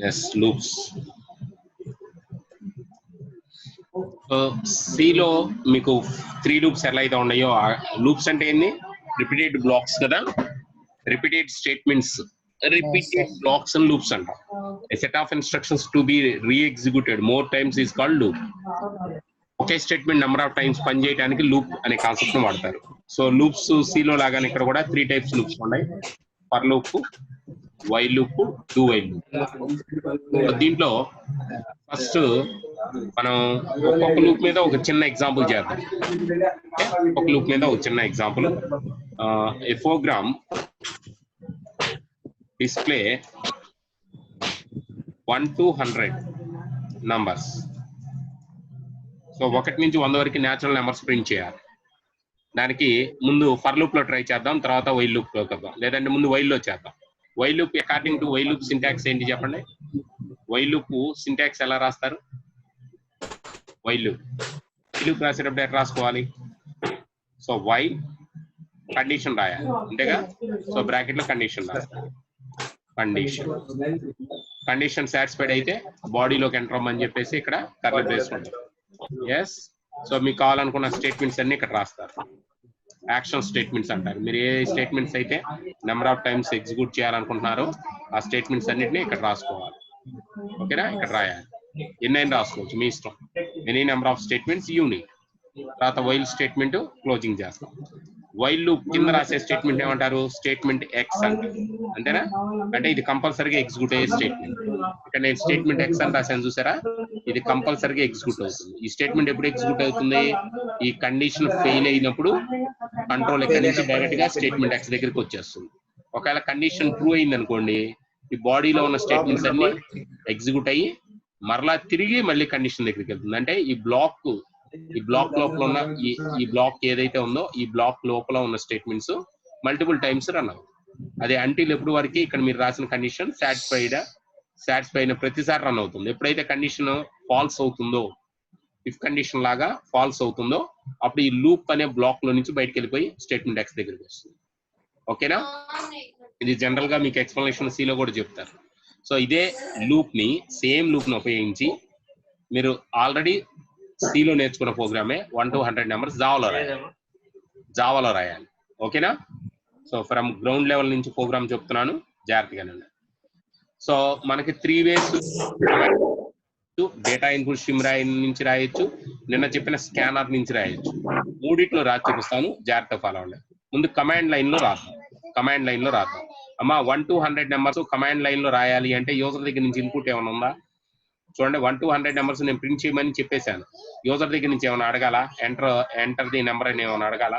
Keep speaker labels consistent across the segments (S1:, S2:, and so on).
S1: yes, loops. C లో మీకు 3 loops ఎలా అయితే ఉన్నాయో, లూప్స్ అంటే ఏంది, రిపీటెడ్ బ్లాక్స్ కదా, repeated statements, repeated blocks and loops అంట. A set of instructions to be re-executed more times is called loop. Okay statement number of times పని చేయడానికి లూప్ అనే కాన్సెప్ట్ ను వాడతారు. సో లూప్స్ సిలో లాగానే ఇక్కడ కూడా 3 టైప్స్ లూప్స్ ఉన్నాయి. For loop, while loop, do while loop. దీంట్లో ఫస్ట్ మనం ఒక్కొక్క లూప్ మీద ఒక చిన్న ఎగ్జాంపుల్ చేద్దాం. ఒక లూప్ మీద ఒక చిన్న example. A program display 1 to 100 numbers. So 1 నుంచి 100 వరకు న్యాచురల్ నెంబర్స్ ప్రింట్ చేయాలి. దానికి ముందు ఫర్ లూప్ లో ట్రై చేద్దాం, తర్వాత వైల్ లూప్ లో చేద్దాం, లేదంటే ముందు వైల్ లో చేద్దాం. While loop according to while loop syntax ఏంటి చెప్పండి. వైల్ లూప్ సింటాక్స్ ఎలా రాస్తారు? వైల్ లూప్ రాసేటప్పుడు ఎట్లా రాసుకోవాలి? సో వైల్ కండిషన్ రాయాలి అంతేగా. సో బ్రాకెట్ లో కండిషన్ రాయాలి. కండిషన్ సాటిస్ఫైడ్ అయితే బాడీలోకి ఎంటర్ అవ్వమని చెప్పేసి ఇక్కడ కర్లీ బ్రేస్ ఉంటుంది. ఎస్. సో మీకు కావాలనుకున్న స్టేట్మెంట్స్ అన్ని ఇక్కడ రాస్తారు. యాక్షన్ స్టేట్మెంట్స్ అంటారు. మీరు ఏ స్టేట్మెంట్స్ అయితే నెంబర్ ఆఫ్ టైమ్స్ ఎగ్జిక్యూట్ చేయాలనుకుంటున్నారో ఆ స్టేట్మెంట్స్ అన్నిటిని ఇక్కడ రాసుకోవాలి. ఓకేనా? ఇక్కడ రాయాలి. ఎన్నైనా రాసుకోవచ్చు, మీ ఇష్టం. Any number of statements unit. తర్వాత వైల్ స్టేట్మెంట్ క్లోజింగ్ చేస్తాం. వైల్ లూప్ కింద రాసే స్టేట్మెంట్ ఏమంటారు? స్టేట్మెంట్ ఎక్స్ అంటారు. అంతేనా? అంటే ఇది కంపల్సరీగా ఎగ్జిక్యూట్ అయ్యే స్టేట్మెంట్. ఇక్కడ నేను స్టేట్మెంట్ ఎక్స్ అని రాశాను చూసారా? ఇది కంపల్సరీగా ఎగ్జిక్యూట్ అవుతుంది. ఈ స్టేట్మెంట్ ఎప్పుడు ఎగ్జిక్యూట్ అవుతుంది? ఈ కండిషన్ ఫెయిల్ అయినప్పుడు కంట్రోల్ ఎక్కడి నుంచి డైరెక్ట్ గా స్టేట్మెంట్ ఎక్స్ దగ్గరికి వచ్చేస్తుంది. ఒకవేళ కండిషన్ ట్రూ అయింది అనుకోండి, ఈ బాడీలో ఉన్న స్టేట్మెంట్స్ అన్ని ఎగ్జిక్యూట్ అయ్యి మరలా తిరిగి మళ్ళీ కండిషన్ దగ్గరికి వెళ్తుంది. అంటే ఈ బ్లాక్ లోపల ఉన్న ఈ బ్లాక్ ఏదైతే ఉందో ఈ బ్లాక్ లోపల ఉన్న స్టేట్మెంట్స్ మల్టిపుల్ టైమ్స్ రన్ అవుతుంది. అదే అంటిల్ ఎప్పుడు వరకు ఇక్కడ మీరు రాసిన కండిషన్ సాటిస్ఫై అయిన ప్రతిసారి రన్ అవుతుంది. ఎప్పుడైతే కండిషన్ ఫాల్స్ అవుతుందో, ఇఫ్ కండిషన్ లాగా ఫాల్స్ అవుతుందో, అప్పుడు ఈ లూప్ అనే బ్లాక్ లో నుంచి బయటకు వెళ్ళిపోయి స్టేట్మెంట్ ఎక్స్ దగ్గరికి వస్తుంది. ఓకేనా? ఇది జనరల్ గా మీకు ఎక్స్ప్లెనేషన్ సిలో కూడా చెప్తారు. సో ఇదే లూప్ ని, సేమ్ లూప్ ని ఉపయోగించి మీరు ఆల్రెడీ సిలో నేర్చుకున్న ప్రోగ్రామే 1 to 100 నెంబర్స్ జావాలో రాయాలి. ఓకేనా? సో ఫ్రమ్ గ్రౌండ్ లెవెల్ నుంచి ప్రోగ్రామ్ చెప్తున్నాను, జాగ్రత్తగానండి. సో మనకి 3 వేస్ డేటా ఇన్పుట్ స్ట్రీమ్ నుంచి రాయొచ్చు, నిన్న చెప్పిన స్కానర్ నుంచి రాయొచ్చు. మూడిట్లో రాసి చూపిస్తాను, జాగ్రత్త ఫాలో అవ్వండి. ముందు కమాండ్ లైన్ లో రాద్దాం. అమ్మా 1 to 100 నెంబర్స్ కమాండ్ లైన్ లో రాయాలి అంటే యూజర్ దగ్గర నుంచి ఇన్పుట్ ఏమైనా ఉందా? చూడండి, 1 to 100 నెంబర్స్ నేను ప్రింట్ చేయమని చెప్పేశాను. యూజర్ దగ్గర నుంచి ఏమైనా అడగాల? ఎంటర్ ది నెంబర్ అని ఏమైనా అడగాల?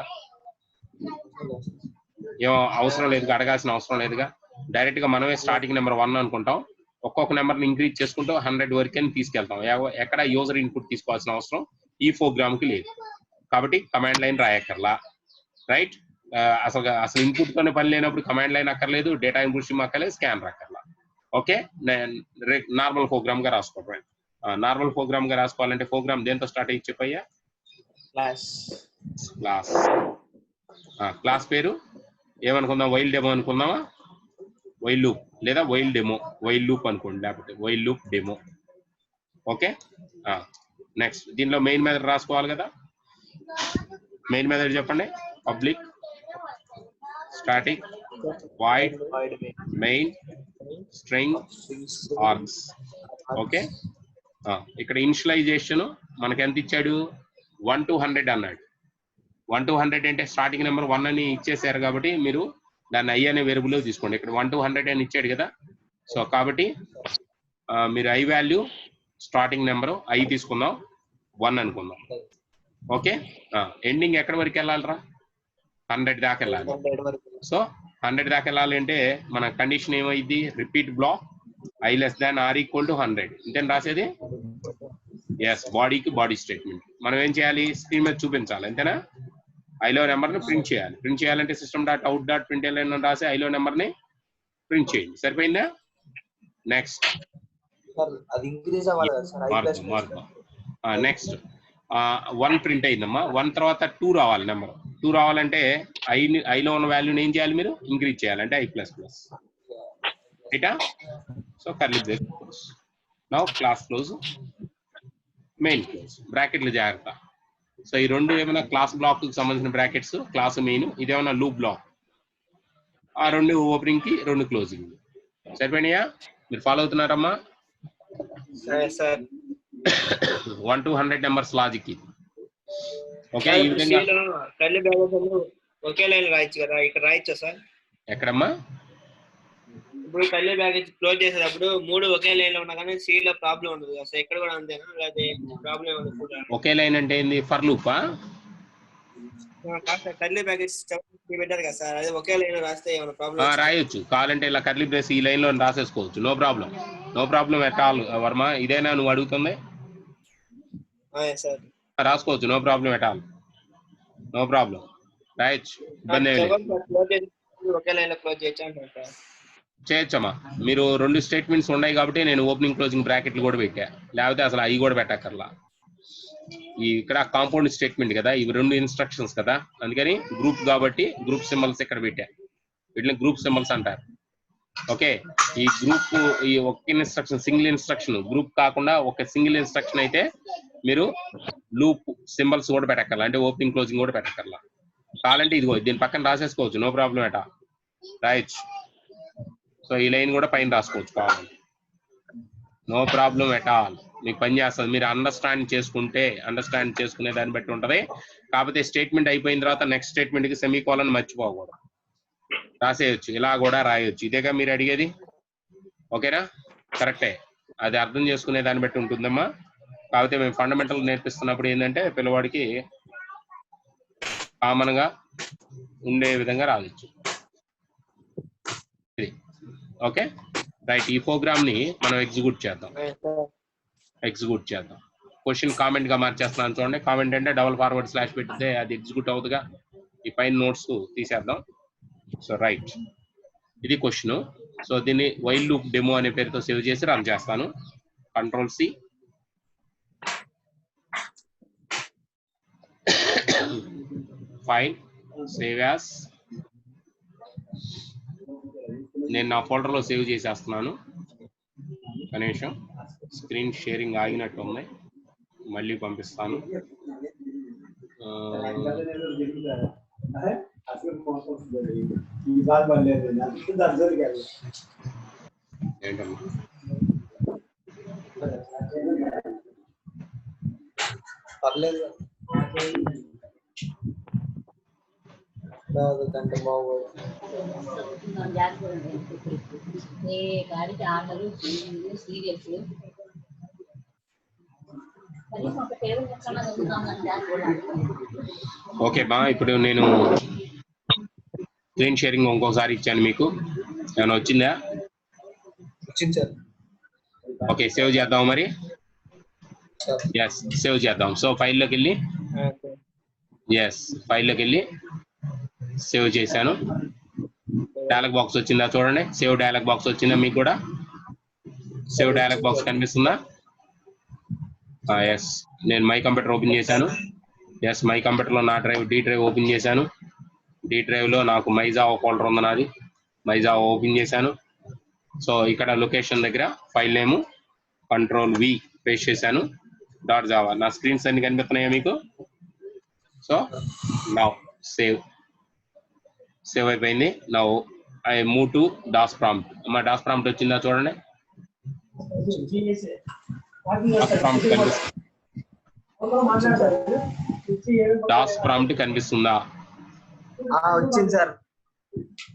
S1: ఏమో అవసరం లేదుగా, అడగాల్సిన అవసరం లేదుగా. డైరెక్ట్ గా మనమే స్టార్టింగ్ నెంబర్ 1 అనుకుంటాం, ఒక్కొక్క నెంబర్ని ఇంక్రీజ్ చేసుకుంటూ 100 వరకు తీసుకెళ్తాం. ఎక్కడ యూజర్ ఇన్పుట్ తీసుకోవాల్సిన అవసరం ఈ ప్రోగ్రామ్ కి లేదు. కాబట్టి కమాండ్ లైన్ రాయక్కర్లా. రైట్? అసలు ఇన్పుట్ తోనే పని లేనప్పుడు కమాండ్ లైన్ అక్కర్లేదు, డేటా ఇన్పుట్ స్ట్రీమ్ అక్కర్లేదు, స్కానర్ అక్కర్లా. ఓకే, నార్మల్ ప్రోగ్రామ్ గా రాసుకోవాలి. నార్మల్ ప్రోగ్రామ్ గా రాసుకోవాలంటే ప్రోగ్రామ్ దేంతో స్టార్ట్ అయ్యి చెప్పయ్యా? క్లాస్ పేరు ఏమనుకుందాం? వైల్ డెమో అనుకుందామా? వైల్ లూప్ లేదా వైల్ డెమో, వైల్ లూప్ అనుకోండి, లేకపోతే while loop demo. Okay. Next దీనిలో మెయిన్ మెథడ్ రాసుకోవాలి కదా. మెయిన్ మెథడ్ చెప్పండి. Public static void main string args. Okay. ఇక్కడ ఇనిషియలైజేషన్ మనకి ఎంత ఇచ్చాడు? 1 to 100 అన్నాడు. 1 to 100 అంటే స్టార్టింగ్ నెంబర్ 1 అని ఇచ్చేసారు కాబట్టి మీరు దాన్ని ఐ అనే వేరియబుల్ లో తీసుకోండి. ఇక్కడ 1 to 100 అని ఇచ్చాడు కదా. సో కాబట్టి మీరు I value starting number I తీసుకుందాం, 1 అనుకుందాం. ఓకే. ఎండింగ్ ఎక్కడి వరకు వెళ్ళాలరా? 100 దాకా వెళ్ళాలి. సో 100 దాకా వెళ్ళాలి అంటే మన కండిషన్ ఏమైంది? Repeat block I less than or equal to 100 ఇంతేనా రాసేది? ఎస్, బాడీకి బాడీ స్టేట్మెంట్. మనం ఏం చేయాలి? స్క్రీన్ మీద చూపించాలి, అంతేనా? ఐలో నెంబర్ ని ప్రింట్ చేయాలి. ప్రింట్ చేయాలంటే system dot out dot println అని రాసి ఐలో నెంబర్ ని ప్రింట్ చేయండి. సరిపోయిందా? నెక్స్ట్ నెక్స్ట్ 1 ప్రింట్ అయిందమ్మా. 1 తర్వాత 2 రావాలి. నెంబర్ 2 రావాలంటే ఐలో ఉన్న వాల్యూని ఏం చేయాలి? మీరు ఇంక్రీజ్ చేయాలంటే I++. రైటా? So so curly brace close. Now class close, main close, బ్రాకెట్లు జాగ్రత్త. సో ఈ రెండు ఏమైనా క్లాస్ బ్లాక్ కి సంబంధించిన బ్రాకెట్స్, క్లాస్ మెయిన్, ఇదేమైనా లూప్ బ్లాక్. ఆ రెండు ఓపెనింగ్ కి రెండు క్లోజింగ్. సరిపోయినాయా? మీరు ఫాలో అవుతున్నారమ్మా? 1 to 100 నెంబర్స్ లాజిక్ ఇది. ఓకే, ఈ విధంగా
S2: ఒకే లైన్ రాయొచ్చు కదా, ఇక్కడ రాయొచ్చా సార్?
S1: ఎక్కడమ్మా?
S2: ఇప్పుడు కర్లీ బ్రాకెట్ క్లోజ్ చేసేటప్పుడు 3 ఒకే లైన్ లో ఉన్నా కానీ సి లో ప్రాబ్లం ఉండదు కదా సార్, ఇక్కడ కూడా అంతేనా లేదా ప్రాబ్లం ఉండదు?
S1: ఒకే లైన్ అంటే ఏంది? ఫర్ లూపా?
S2: కర్లీ బ్రాకెట్స్ పెట్టారు కదా సార్, అదే ఒకే లైన్ లో రాస్తే ఏమైనా ప్రాబ్లం?
S1: రాయొచ్చు, కావాలంటే ఇలా కర్లీ బ్రేస్ ఈ లైన్ లో రాసేసుకోవచ్చు. No problem, no problem at all. Varma, ఇదేనా నువ్వు అడుగుతుంది?
S2: సార్
S1: రాసుకోవచ్చు, no problem at all, no problem, రాయొచ్చు, ఇబ్బంది ఏమి లేదు.
S2: ఒకే లైన్ లో క్లోజ్ చేయొచ్చు.
S1: చేయొచ్చమ్మా. మీరు రెండు స్టేట్మెంట్స్ ఉన్నాయి కాబట్టి నేను ఓపెనింగ్ క్లోజింగ్ బ్రాకెట్లు కూడా పెట్టా, లేకపోతే అసలు అవి కూడా పెట్టక్కర్లా. ఈ ఇక్కడ కాంపౌండ్ స్టేట్మెంట్ కదా, ఇవి రెండు ఇన్స్ట్రక్షన్స్ కదా, అందుకని గ్రూప్ కాబట్టి గ్రూప్ సింబల్స్ ఇక్కడ పెట్టా. వీటిని గ్రూప్ సింబల్స్ అంటారు. ఓకే, ఈ గ్రూప్, ఈ ఒక ఇన్స్ట్రక్షన్ సింగిల్ ఇన్స్ట్రక్షన్, గ్రూప్ కాకుండా ఒక సింగిల్ ఇన్స్ట్రక్షన్ అయితే మీరు లూప్ సింబల్స్ కూడా పెట్టక్కర్లా, అంటే ఓపెనింగ్ క్లోజింగ్ కూడా పెట్టక్కర్లా. కావాలంటే ఇదిగో దీని పక్కన రాసేసుకోవచ్చు, నో ప్రాబ్లం ఎటా, రాయొచ్చు. సో ఈ లైన్ కూడా పైన రాసుకోవచ్చు కావాలంటే, నో ప్రాబ్లం ఎట్ ఆల్. మీకు పని చేస్తుంది, మీరు అండర్స్టాండ్ చేసుకునే దాన్ని బట్టి ఉంటది. కాకపోతే స్టేట్మెంట్ అయిపోయిన తర్వాత నెక్స్ట్ స్టేట్మెంట్ కి సెమీకోలన్ మర్చిపోకూడదు, రాసేయచ్చు, ఇలా కూడా రాయొచ్చు. ఇదేగా మీరు అడిగేది, ఓకేనా? కరెక్టే, అది అర్థం చేసుకునే దాన్ని బట్టి ఉంటుందమ్మా. కాకపోతే మేము ఫండమెంటల్ నేర్పిస్తున్నప్పుడు ఏంటంటే పిల్లవాడికి కామన్ గా ఉండే విధంగా రాయొచ్చు. ఓకే రైట్, ఈ ప్రోగ్రామ్ ని మనం ఎగ్జిక్యూట్ చేద్దాం. క్వశ్చన్ కామెంట్ గా మార్చేస్తున్నాను చూడండి. కామెంట్ అంటే $/ పెట్టితే అది ఎగ్జిక్యూట్ అవుతుందిగా. ఈ పైన నోట్స్ తీసేద్దాం. సో రైట్, ఇది క్వశ్చన్. సో దీన్ని వైల్ లూప్ డెమో అనే పేరుతో సేవ్ చేసి రన్ చేస్తాను. Ctrl+C, file, save as. నేను నా ఫోల్డర్ లో సేవ్ చేసేస్తున్నాను. కనీసం స్క్రీన్ షేరింగ్ ఆగినట్టు ఉంది, మళ్ళీ పంపిస్తాను. ఏంటమ్మా ఓకే బా, ఇప్పుడు నేను స్క్రీన్ షేరింగ్ ఇంకోసారి ఇచ్చాను, మీకు ఏమైనా వచ్చిందా?
S2: వచ్చింది సార్.
S1: ఓకే, సేవ్ చేద్దాం మరి. ఎస్, సేవ్ చేద్దాం. సో ఫైల్లోకి వెళ్ళి, ఎస్ ఫైల్లోకి వెళ్ళి సేవ్ చేశాను. డైలాగ్ బాక్స్ వచ్చిందా చూడండి, సేవ్ డైలాగ్ బాక్స్ వచ్చిందా మీకు కూడా? సేవ్ డైలాగ్ బాక్స్ కనిపిస్తుందా? ఎస్, నేను మై కంప్యూటర్ ఓపెన్ చేశాను. ఎస్, మై కంప్యూటర్లో నా డ్రైవ్ డి డ్రైవ్ ఓపెన్ చేశాను. డి డ్రైవ్లో నాకు మైజావా ఫోల్డర్ ఉంది నాది, మైజావా ఓపెన్ చేశాను. సో ఇక్కడ లొకేషన్ దగ్గర ఫైల్ నేము Ctrl+V పేస్ట్ చేశాను, .java. నా స్క్రీన్స్ అన్ని కనిపిస్తున్నాయా మీకు? సో నౌ సేవ్ అయిపోయింది. Now I move to DOS prompt. మా డాస్ ప్రాంప్ట్ వచ్చిందా చూడండి. డాస్ ప్రాంప్ట్ కనిపిస్తుందా?
S2: వచ్చింది సార్.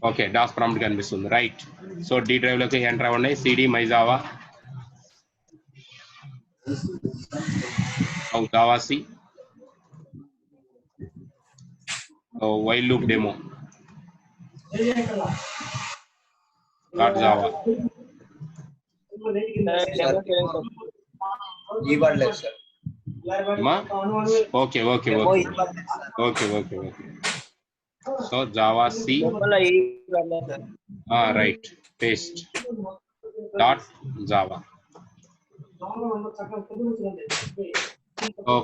S1: ఓకే, డాస్ ప్రాంప్ట్ కనిపిస్తుంది. రైట్, సో డి డ్రైవ్ లోకి ఎంటర్ అవ్వండి. CD my java Java C while loop demo .java. Okay okay okay okay okay okay. So Java C, right, paste .java.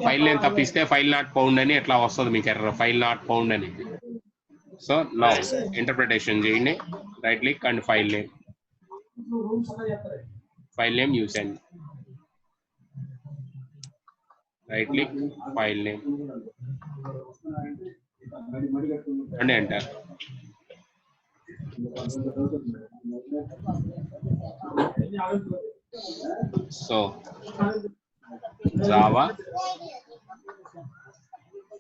S1: File name తప్పిస్తే file not found అని ఎట్లా వస్తుంది మీకు error, file not found అని. So now interpretation చేయండి, right click and file name. file name you send. Right click, file name, and enter. So Java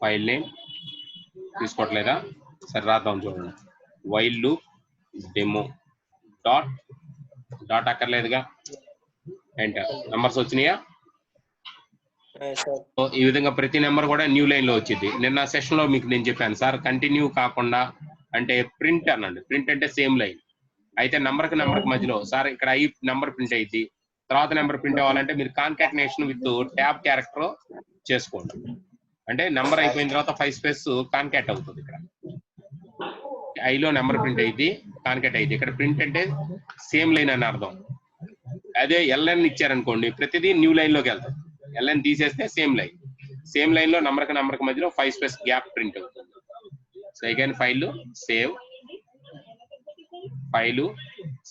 S1: file name తీసుకోవట్లేదా? సరే రాద్దాం చూడండి. వైల్ లూప్ డెమో డాట్ అక్కర్లేదుగా. ఎంటర్. నంబర్స్ వచ్చినాయా? ఈ విధంగా ప్రతి నెంబర్ కూడా న్యూ లైన్ లో వచ్చింది. నిన్న సెషన్ లో మీకు నేను చెప్పాను సార్, కంటిన్యూ కాకుండా అంటే ప్రింట్ అనండి. ప్రింట్ అంటే సేమ్ లైన్ అయితే నెంబర్ కి మధ్యలో సార్ ఇక్కడ ఈ నెంబర్ ప్రింట్ అయింది, తర్వాత నెంబర్ ప్రింట్ అవ్వాలంటే మీరు కాన్కాటినేషన్ విత్ ట్యాబ్ క్యారెక్టర్ చేసుకోండి. అంటే నెంబర్ అయిపోయిన తర్వాత 5 స్పేస్ కాన్కాట్ అవుతుంది. ఇక్కడ ఐలో నెంబర్ ప్రింట్ అయింది, కాన్కాట్ అయింది. ఇక్కడ ప్రింట్ అంటే సేమ్ లైన్ అని అర్థం. అదే ఎల్ఎన్ ఇచ్చారనుకోండి, ప్రతిదీ న్యూ లైన్ లోకి వెళ్తాం. ఎల్ఎన్ తీసేస్తే సేమ్ లైన్ లో నెంబర్ కి మధ్యలో 5 స్పేస్ గ్యాప్ ప్రింట్ అవుతుంది. సో అగైన్ ఫైలు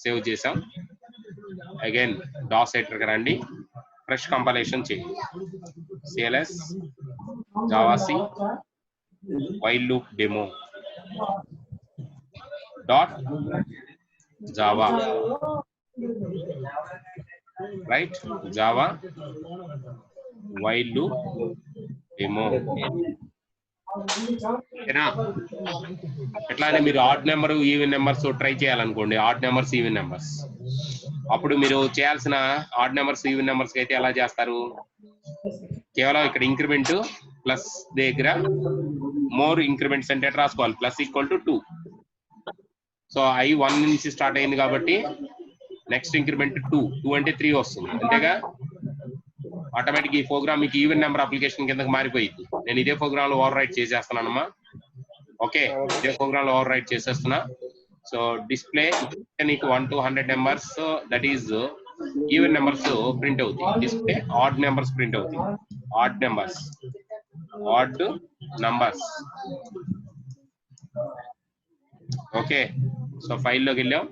S1: సేవ్ చేసాం. అగైన్ డాస్ ఎడిటర్ కి రండి, ఫ్రెష్ కంపైలేషన్ చేయండి. CLS javac while loop demo dot Java, right, Java while loop demo. ఎట్లానే మీరు odd number even numbers try చేయాలనుకోండి, ఆడ్ నెంబర్స్ ఈవెన్ నెంబర్స్, అప్పుడు మీరు చేయాల్సిన ఆడ్ నెంబర్స్ ఈవెన్ నెంబర్స్ అయితే ఎలా చేస్తారు? కేవలం ఇక్కడ ఇంక్రిమెంట్ ప్లస్ దగ్గర మోర్ ఇంక్రిమెంట్స్ అంటే రాసుకోవాలి. Plus equal to 2. So I 1 నుంచి స్టార్ట్ అయింది కాబట్టి నెక్స్ట్ ఇంక్రిమెంట్ 2 అంటే 3 వస్తుంది. అంతేగా ఆటోమేటిక్ ఈ ప్రోగ్రామ్ మీకు ఈవెన్ నెంబర్ అప్లికేషన్ కిందకి మారిపోయింది. నేను ఇదే ప్రోగ్రామ్ లో ఓవర్ రైట్ చేసేస్తున్నానమ్మా. ఓకే, ఇదే ప్రోగ్రామ్ లో ఓవర్ రైట్ చేసేస్తున్నా. సో డిస్ప్లే నీకు 1 to 100 numbers, that is even numbers print అవుతాయి. డిస్ప్లే ఆడ్ నెంబర్స్ ప్రింట్ అవుతాయి. Add numbers. ఓకే, సో ఫైల్లోకి వెళ్ళాం,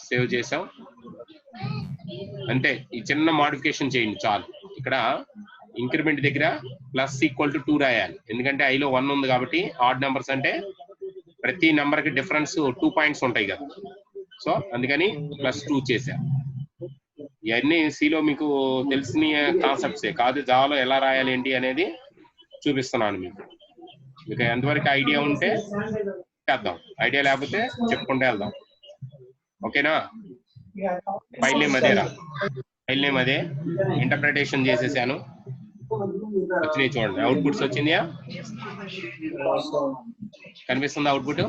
S1: సేవ్ చేసాం. అంతే, ఈ చిన్న మోడిఫికేషన్ చేయండి చాలు. ఇక్కడ ఇంక్రిమెంట్ దగ్గర ప్లస్ ఈక్వల్ టు 2 రాయాలి, ఎందుకంటే ఐలో 1 ఉంది కాబట్టి. ఆడ్ నెంబర్స్ అంటే ప్రతి నెంబర్ కి డిఫరెన్స్ 2 పాయింట్స్ ఉంటాయి కదా, సో అందుకని +2 చేశా. ఇవన్నీ సిలో మీకు తెలిసిన కాన్సెప్ట్సే కాదు, జావాలో ఎలా రాయాలి ఏంటి అనేది చూపిస్తున్నాను మీకు. మీకు ఎంతవరకు ఐడియా ఉంటే చేద్దాం, ఐడియా లేకపోతే చెప్పుకుంటే వెళ్దాం. ఓకేనా? ఫైల్ నేమ్ అదేరా, ఫైల్ నేమ్ అదే. ఇంటర్ప్రిటేషన్ చేసేసాను, వచ్చినాయి చూడండి. అవుట్పుట్స్ వచ్చిందియా? కనిపిస్తుందా అవుట్పుట్?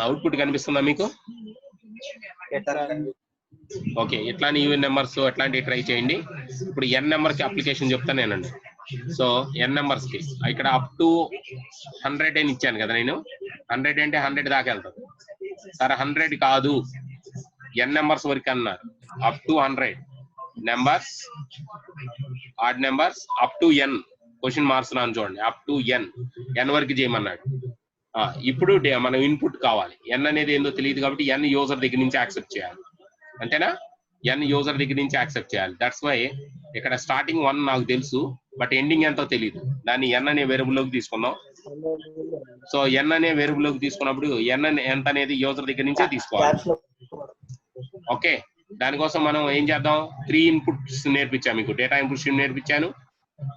S1: అవుట్పుట్ కనిపిస్తుందా మీకు? ఓకే, ఇట్లాంటి ఈవెన్ నెంబర్స్ అట్లాంటివి ట్రై చేయండి. ఇప్పుడు n నెంబర్ కి అప్లికేషన్ చెప్తాను నేనండి. సో n నెంబర్స్ కి ఇక్కడ అప్ టు 100 అని ఇచ్చాను కదా నేను. 100 అంటే 100 దాకా వెళ్తాను. సరే 100 కాదు, n నెంబర్స్ వరకు అన్నారు. Up to 100 numbers, odd numbers up to n. Question marks నాను చూడండి, అప్ టు n వరకు చేయమన్నాడు. ఇప్పుడు మనం ఇన్పుట్ కావాలి. n అనేది ఏందో తెలియదు కాబట్టి n యూజర్ దగ్గర నుంచి యాక్సెప్ట్ చేయాలి. అంతేనా? n యూజర్ దగ్గర నుంచి యాక్సెప్ట్ చేయాలి. దట్స్ వై ఇక్కడ స్టార్టింగ్ 1 నాకు తెలుసు, బట్ ఎండింగ్ ఎంతో తెలియదు. దాన్ని n అనే వేరియబుల్ లోకి తీసుకుందాం. సో n అనే వేరియబుల్ లోకి తీసుకున్నప్పుడు n ఎంత అనేది యూజర్ దగ్గర నుంచే తీసుకోవాలి. ఓకే, దానికోసం మనం ఏం చేద్దాం? 3 ఇన్పుట్స్ నేర్పించాను మీకు. డేటా ఇన్పుట్ స్ట్రీమ్ నేర్పించాను,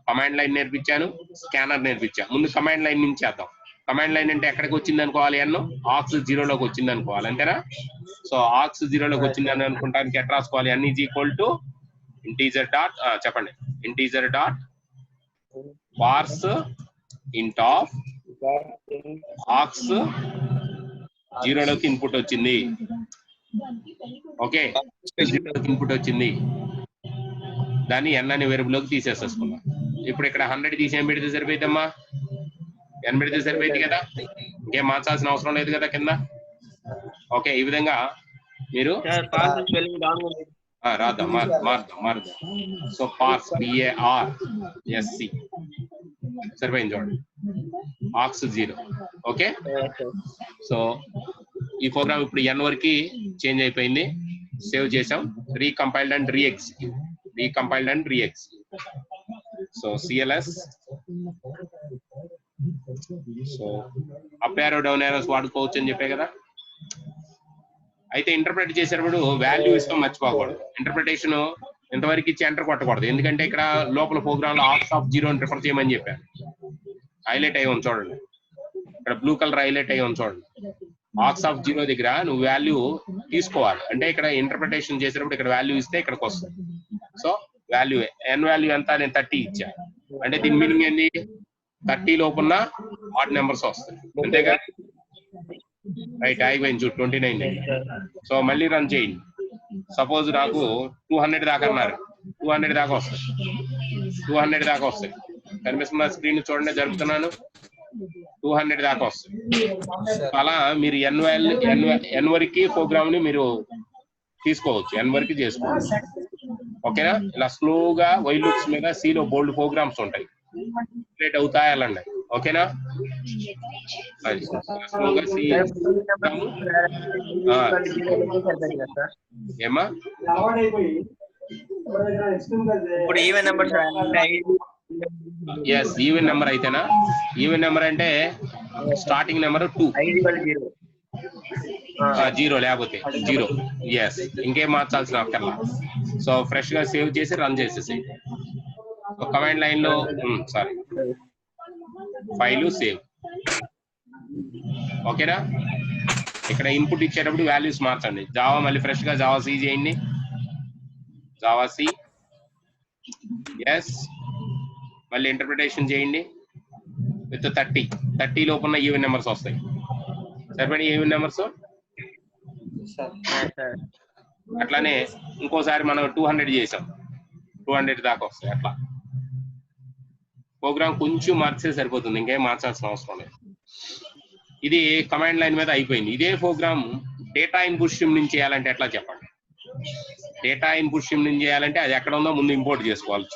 S1: కమాండ్ లైన్ నేర్పించాను, స్కానర్ నేర్పించాను. ముందు కమాండ్ లైన్ నుంచి చేద్దాం. కమాండ్ లైన్ అంటే ఎక్కడికి వచ్చింది అనుకోవాలి? n ఆక్స్ 0 లోకి వచ్చింది అనుకోవాలి, అంతేనా? సో ఆక్స్ 0 లోకి వచ్చింది అని అనుకుంటానికి ఎట్లా రాసుకోవాలి? n is equal to integer dot, చెప్పండి, integer dot parse int of aux 0 లోకి ఇన్పుట్ వచ్చింది. ఓకే, 0 లోకి ఇన్పుట్ వచ్చింది, దాన్ని n అనే వేరియబుల్ లోకి తీసేసేసుకున్నాం. ఇప్పుడు ఇక్కడ 100 తీసి ఏం పెడితే సరిపోయిద్దమ్మా? n పెడితే సరిపోయింది కదా, ఇంకేం మార్చాల్సిన అవసరం లేదు కదా కింద. ఓకే, ఈ విధంగా మీరు రాద్దాం, మారుద్దాం. సో పార్స్ PARSC సరిపోయింది చూడండి, ఆక్స్ 0. ఓకే, సో ఈ ప్రోగ్రామ్ ఇప్పుడు n వరకు చేంజ్ అయిపోయింది. సేవ్ చేసాం, రీకంపైల్డ్ అండ్ రీఎక్స్. So CLS, so up arrow down arrows వాడుకోవచ్చు అని చెప్పే కదా. అయితే ఇంటర్ప్రెట్ చేసేటప్పుడు వాల్యూ ఇస్తాం మర్చిపోకూడదు. ఇంటర్ప్రిటేషన్ ఇంతవరకు ఇచ్చి ఎంటర్ కొట్టకూడదు, ఎందుకంటే ఇక్కడ లోపల ప్రోగ్రామ్ లో ఆర్క్స్ ఆఫ్ 0 అని రిఫర్ చేయమని చెప్పాను. హైలైట్ అయ్యి ఉంది చూడండి, ఇక్కడ బ్లూ కలర్ హైలైట్ అయ్యి ఉంది చూడండి. ఆర్క్స్ ఆఫ్ 0 దగ్గర నువ్వు వాల్యూ తీసుకోవాలి, అంటే ఇక్కడ ఇంటర్ప్రిటేషన్ చేసేటప్పుడు ఇక్కడ వాల్యూ ఇస్తే ఇక్కడికి వస్తుంది. సో వాల్యూ వాల్యూ ఎంత, నేను 30 ఇచ్చా, అంటే దీని మీనింగ్ ఏంది, 30 లోపున్న ఆడ్ నెంబర్స్ వస్తాయి, అంతేగా. రైట్, అయిపోయింది చూడు 29. సో మళ్ళీ రన్ చేయండి. సపోజ్ నాకు 200 దాకా అన్నారు, 200 దాకా వస్తాయి, 200 దాకా వస్తాయి. కనిపిస్తున్న స్క్రీన్ చూడండి, జరుపుతున్నాను. 200 దాకా వస్తాయి. అలా మీరు n వరకు ప్రోగ్రామ్ ని మీరు తీసుకోవచ్చు, n వరకు చేసుకోవచ్చు. ఓకేనా. ఇలా స్లోగా వైల్ లూప్స్ మీద C లో బోల్డ్ ప్రోగ్రామ్స్ ఉంటాయి, క్రియేట్ అవుతాయి అలాండి. ఓకేనా. స్లోగా C ఏమా
S2: ఇప్పుడు even numbers
S1: yes even number అయితేనా, ఈవెన్ నెంబర్ అంటే స్టార్టింగ్ నెంబర్ 2, 0 లేకపోతే 0. ఎస్, ఇంకేం మార్చాల్సిన అక్కర్లా. సో ఫ్రెష్ గా సేవ్ చేసి రన్ చేసేసి కమాండ్ లైన్ లో సారీ ఫైల్ సేవ్. ఓకేనా. ఇక్కడ ఇన్పుట్ ఇచ్చేటప్పుడు వాల్యూస్ మార్చండి. జావా మళ్ళీ ఫ్రెష్ గా జావా C చేయండి, జావా C. ఎస్, మళ్ళీ ఇంటర్ప్రిటేషన్ చేయండి విత్ 30 లోపున్న ఈవెన్ నెంబర్స్ వస్తాయి. సరిపడి ఈవెన్ నెంబర్స్. అట్లానే ఇంకోసారి మనం 200 చేసాం, 200 దాకా వస్తాయి. అట్లా ప్రోగ్రామ్ కొంచెం మార్చే సరిపోతుంది, ఇంకేం మార్చాల్సిన అవసరం లేదు. ఇది కమాండ్ లైన్ మీద అయిపోయింది. ఇదే ప్రోగ్రామ్ డేటా ఇన్పుట్ స్ట్రీమ్ నుంచి చేయాలంటే ఎట్లా చెప్పండి. డేటా ఇన్పుట్ స్ట్రీమ్ నుంచి చేయాలంటే అది ఎక్కడ ఉందో ముందు ఇంపోర్ట్ చేసుకోవాలి.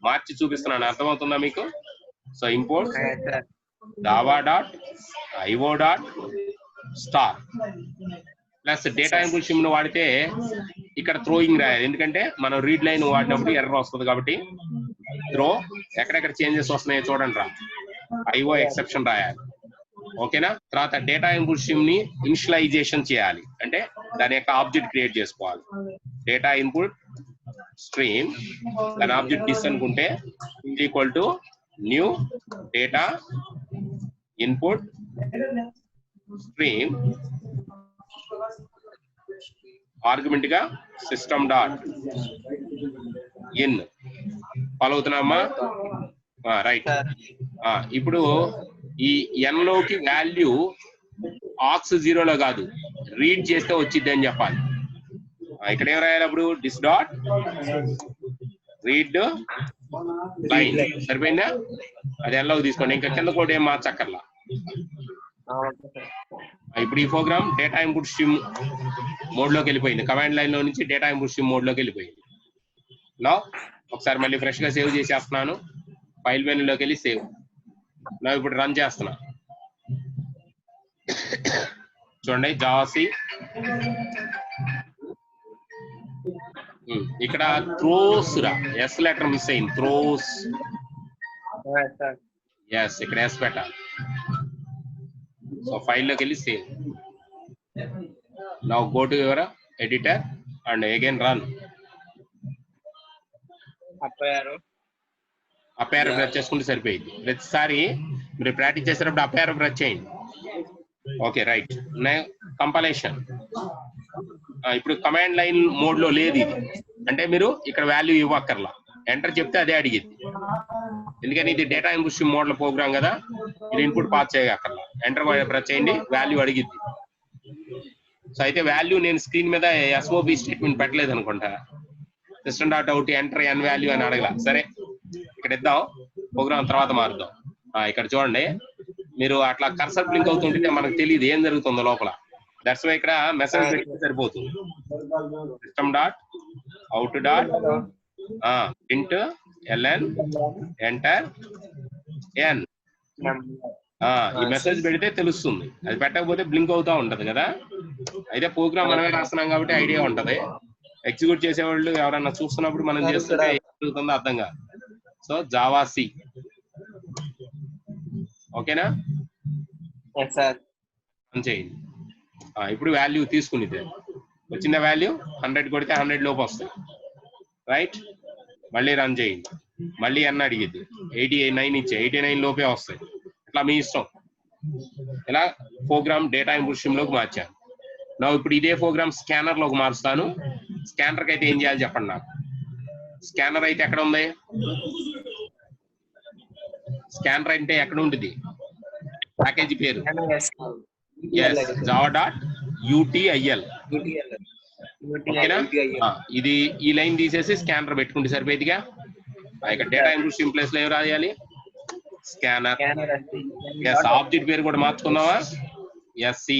S1: మార్చి చూపిస్తున్నాను, అర్థమవుతుందా మీకు. So import java.io.star plus data input stream వాడితే ఇక్కడ థ్రోయింగ్ రాయాలి, ఎందుకంటే మనం రీడ్ లైన్ వాడినప్పుడు ఎర్రర్ వస్తుంది కాబట్టి త్రో ఎక్కడెక్కడ చేంజెస్ వస్తున్నాయో చూడండి రా, IO ఎక్సెప్షన్ రాయాలి. ఓకేనా. తర్వాత డేటా ఇన్పుట్ స్ట్రీమ్ ని ఇనిషియలైజేషన్ చేయాలి, అంటే దాని యొక్క ఆబ్జెక్ట్ క్రియేట్ చేసుకోవాలి. డేటా ఇన్పుట్ స్ట్రీమ్ దాని ఆబ్జెక్ట్ డిస్ అనుకుంటే equal to new data input stream argument గా సిస్టమ్ డాట్ ఇన్. ఫాలో అవుతున్నామా. రైట్. ఇప్పుడు ఈ n లోకి వాల్యూ ఆక్స్ 0లో కాదు, రీడ్ చేస్తే వచ్చింది అని చెప్పాలి. ఇక్కడ ఏం రాయాలి అప్పుడు, డిస్ డాట్ రీడ్ లైన్. సరిపోయిందా. అది n లోకి తీసుకోండి, ఇంకా కింద కూడా ఏం మార్చక్కర్లా. ఇప్పుడు ఈ program data input stream mode లోకి వెళ్ళిపోయింది, కమాండ్ లైన్ లో నుంచి డేటా ఇన్పుట్ స్ట్రీమ్ మోడ్ లోకి వెళ్ళిపోయింది. నా ఒకసారి మళ్ళీ ఫ్రెష్ గా సేవ్ చేసేస్తున్నాను, ఫైల్ మెనూలోకి వెళ్ళి సేవ్. నా ఇప్పుడు రన్ చేస్తున్నా చూడండి, జావా C. ఇక్కడ త్రోస్ రా, ఎస్ లెటర్ మిస్ అయింది, త్రోస్. ఎస్, ఇక్కడ ఎస్ పెట్టాలి. సో ఫైల్ లోకి వెళ్ళి save. Now go to your editor and again run. Up arrow press చేసుకుంటే సరిపోయింది. ప్రతిసారి మీరు ప్రాక్టీస్ చేసేటప్పుడు అప్ యారో ప్రెస్ చేయండి. Okay right. కంపైలేషన్ ఇప్పుడు కమాండ్ లైన్ మోడ్ లో లేదు ఇది, అంటే మీరు ఇక్కడ వాల్యూ ఇవ్వక్కర్లా, ఎంటర్ చెప్తే అదే అడిగింది. ఎందుకని ఇది డేటా ఇన్పుట్ స్ట్రీమ్ మోడ్ లో ప్రోగ్రామ్ కదా, ఇది ఇన్పుట్ పాస్ చేయక్కర్లా, ఎంటర్ ప్రెస్ చేయండి, వాల్యూ అడిగిద్ది. సో అయితే వాల్యూ నేను స్క్రీన్ మీద SOB స్టేట్మెంట్ పెట్టలేదు అనుకుంటా, system dot out enter n value అని అడగల. సరే ఇక్కడ ఇద్దాం, ప్రోగ్రామ్ తర్వాత మారుద్దాం. ఇక్కడ చూడండి, మీరు అట్లా కర్సర్ బ్లింక్ అవుతుంటే మనకు తెలియదు ఏం జరుగుతుందో లోపల. దట్స్ వై ఇక్కడ మెసేజ్ పెడితే సరిపోతుంది. System dot out dot print ln enter n. ఈ మెసేజ్ పెడితే తెలుస్తుంది, అది పెట్టకపోతే బ్లింక్ అవుతా ఉంటది కదా. అయితే ప్రోగ్రామ్ మనమే రాస్తున్నాం కాబట్టి ఐడియా ఉంటది. ఎగ్జిక్యూట్ చేసేవాళ్ళు ఎవరన్నా చూస్తున్నప్పుడు మనం చేస్తుంటే ఏం జరుగుతుందో అర్థం కాదు. సో జావా సి, ఓకేనా, చేయండి. ఇప్పుడు వాల్యూ తీసుకునేది వచ్చిన వాల్యూ 100 కొడితే 100 లోపు వస్తాయి, రైట్. మళ్ళీ రన్ చేయండి, మళ్ళీ అన్న అడిగింది 89 ఇచ్చే 89 లోపే వస్తాయి. ఇట్లా మీ ఇష్టం. ఇలా ప్రోగ్రామ్ డేటా ఇంప్రూషన్ లోకి మార్చాను. నా ఇప్పుడు ఇదే ప్రోగ్రామ్ స్కానర్ లోకి మారుస్తాను. స్కానర్ కి అయితే ఏం చేయాలి చెప్పండి నాకు. స్కానర్ అయితే ఎక్కడ ఉంది? స్కానర్ అంటే ఎక్కడ ఉంటుంది? ప్యాకేజీ పేరు java.util. ఓకేనా? ఇది ఈ లైన్ తీసేసి స్కానర్ పెట్టుకుంటే సరిపోయేదిగా. ఇక్కడ డేటా ఇంప్రూషన్ ప్లేస్ లో ఏం రాయాలి? స్కానర్. ఆబ్జెక్ట్ పేరు కూడా మార్చుకుందామా? ఎస్సి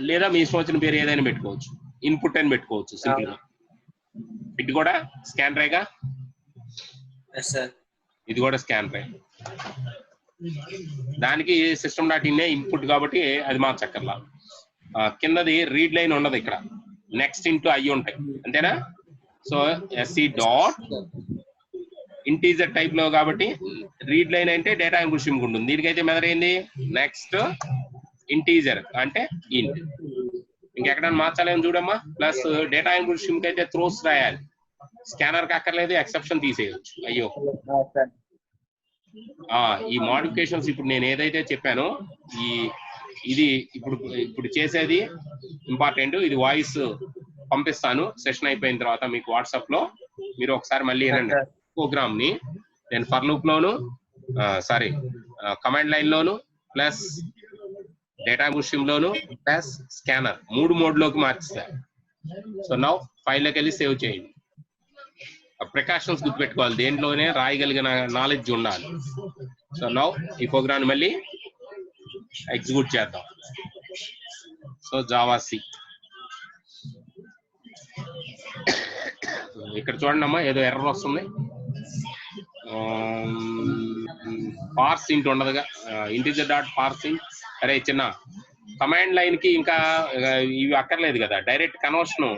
S1: లేదా మీ ఇష్టం వచ్చిన పేరు ఏదైనా పెట్టుకోవచ్చు. ఇన్పుట్ అని పెట్టుకోవచ్చు సింపుల్ గా. ఇది కూడా స్కానరేగా, ఇది కూడా స్కానరే. దానికి సిస్టమ్ డాట్ ఇన్ ఇన్పుట్ కాబట్టి అది మార్చక్కర్లా. కిందది రీడ్ లైన్ ఉండదు, ఇక్కడ నెక్స్ట్ ఇంటూ ఐ ఉంటాయి, అంతేనా? So SC dot integer type లో కాబట్టి రీడ్ లైన్ అంటే డేటా ఇంప్రూషన్ ఉంటుంది. దీనికైతే మెదడైంది నెక్స్ట్ ఇంటీజర్ అంటే ఇంట్. ఇంకెక్కడైనా మార్చాలేమో చూడమ్మా. ప్లస్ డేటా ఇంప్రూషన్ కి అయితే త్రోస్ రాయాలి, స్కానర్ కి అక్కర్లేదు, ఎక్సెప్షన్ తీసేయచ్చు. అయ్యో, ఈ మోడిఫికేషన్స్ ఇప్పుడు నేను ఏదైతే చెప్పానో ఇది ఇప్పుడు చేసేది ఇంపార్టెంట్. ఇది వాయిస్ పంపిస్తాను సెషన్ అయిపోయిన తర్వాత మీకు వాట్సాప్ లో. మీరు ఒకసారి మళ్ళీ వినండి. ప్రోగ్రామ్ ని నేను ఫర్ లూప్ లోను కమాండ్ లైన్ లోను ప్లస్ డేటా ఇంప్రూషన్ లోను ప్లస్ స్కానర్ 3 మోడ్ లోకి మార్చేస్తాను. సో నౌ ఫైల్ లోకి వెళ్ళి సేవ్ చేయండి. ప్రికాషన్స్ గుర్తుపెట్టుకోవాలి, దేంట్లోనే రాయగలిగిన నాలెడ్జ్ ఉండాలి. సో నౌ ఈ ప్రోగ్రామ్ మళ్ళీ ఎగ్జిక్యూట్ చేద్దాం. సో జావా సి ఇక్కడ చూడండి అమ్మా, ఏదో ఎర్రర్ వస్తుంది. పార్స్ ఇంట్ ఉండదుగా, ఇంటిజర్ డాట్ పార్స్ ఇంట్. అరే చిన్న కమాండ్ లైన్ కి ఇంకా ఇవి అక్కర్లేదు కదా, డైరెక్ట్ కన్వర్షన్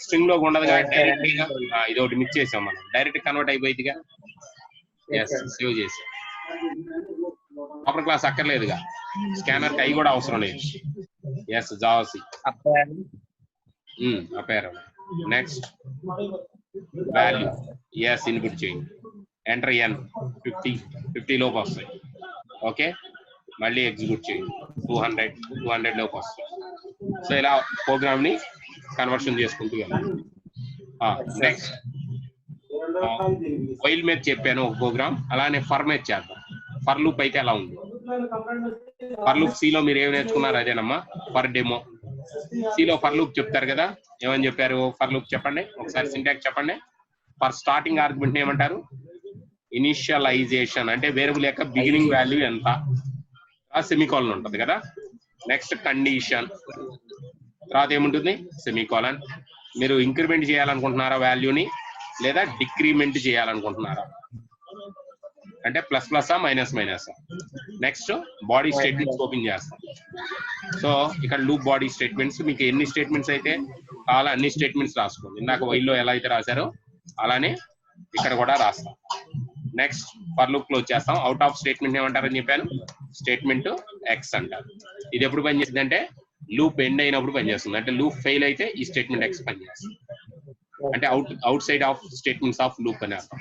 S1: స్ట్రింగ్ లో ఉండదు కదా, డైరెక్ట్ గా ఇది ఒకటి మిక్స్ చేసాం మనం, డైరెక్ట్ కన్వర్ట్ అయిపోయిందిగా. సేవ్ చేసి అప్పర్ క్లాస్ అక్కర్లేదుగా, స్కానర్ కి అవి కూడా అవసరం లేదు. ఎస్ జావా సి అపేర్. నెక్స్ట్ వాల్యూ ఎస్ ఇన్పుట్ చేయండి, ఎంటర్ ఎన్ 50 లోపు వస్తాయి. ఓకే, మళ్ళీ ఎగ్జిక్యూట్ చేయండి, 200 లోపు వస్తాయి. సో ఇలా ప్రోగ్రామ్ ని కన్వర్షన్ చేసుకుంటూ వెళ్ళాలి. నెక్స్ట్ వైల్ మీద చెప్పాను ఒక ప్రోగ్రామ్, అలానే ఫర్ మీద చేద్దాం. ఫర్ లూప్ అయితే ఎలా ఉంది? ఫర్ లూప్ సిలో మీరు ఏమి నేర్చుకున్నారు అదేనమ్మా, ఫర్ డెమో. సిలో ఫర్ లూప్ చెప్తారు కదా, ఏమని చెప్పారు? ఫర్ లూప్ చెప్పండి ఒకసారి, సింటాక్స్ చెప్పండి. ఫర్ స్టార్టింగ్ ఆర్గ్యుమెంట్ ఏమంటారు? ఇనిషియలైజేషన్ అంటే వేరియబుల్ యొక్క బిగినింగ్ వాల్యూ ఎంత, సెమికోలన్ ఉంటుంది కదా. నెక్స్ట్ కండిషన్, తర్వాత ఏముంటుంది? సెమికోలన్. మీరు ఇంక్రిమెంట్ చేయాలనుకుంటున్నారా వాల్యూని, లేదా డిక్రిమెంట్ చేయాలనుకుంటున్నారా, అంటే plus plus minus minus. Next body statements open చేస్తాం. సో ఇక్కడ లూప్ బాడీ స్టేట్మెంట్స్, మీకు ఎన్ని స్టేట్మెంట్స్ అయితే కావాలో అన్ని స్టేట్మెంట్స్ రాసుకోండి. ఇందాక వైల్లో ఎలా అయితే రాశారో అలానే ఇక్కడ కూడా రాస్తాం. నెక్స్ట్ ఫర్ లూప్ క్లోజ్ చేస్తాం. అవుట్ ఆఫ్ స్టేట్మెంట్ ఏమంటారని చెప్పాను? స్టేట్మెంట్ ఎక్స్ అంటారు. ఇది ఎప్పుడు పనిచేస్తుంది అంటే లూప్ ఎండ్ అయినప్పుడు పనిచేస్తుంది. అంటే లూప్ ఫెయిల్ అయితే ఈ స్టేట్మెంట్ ఎక్స్ పనిచేస్తుంది, అంటే out side of statements of loop అని అర్థం.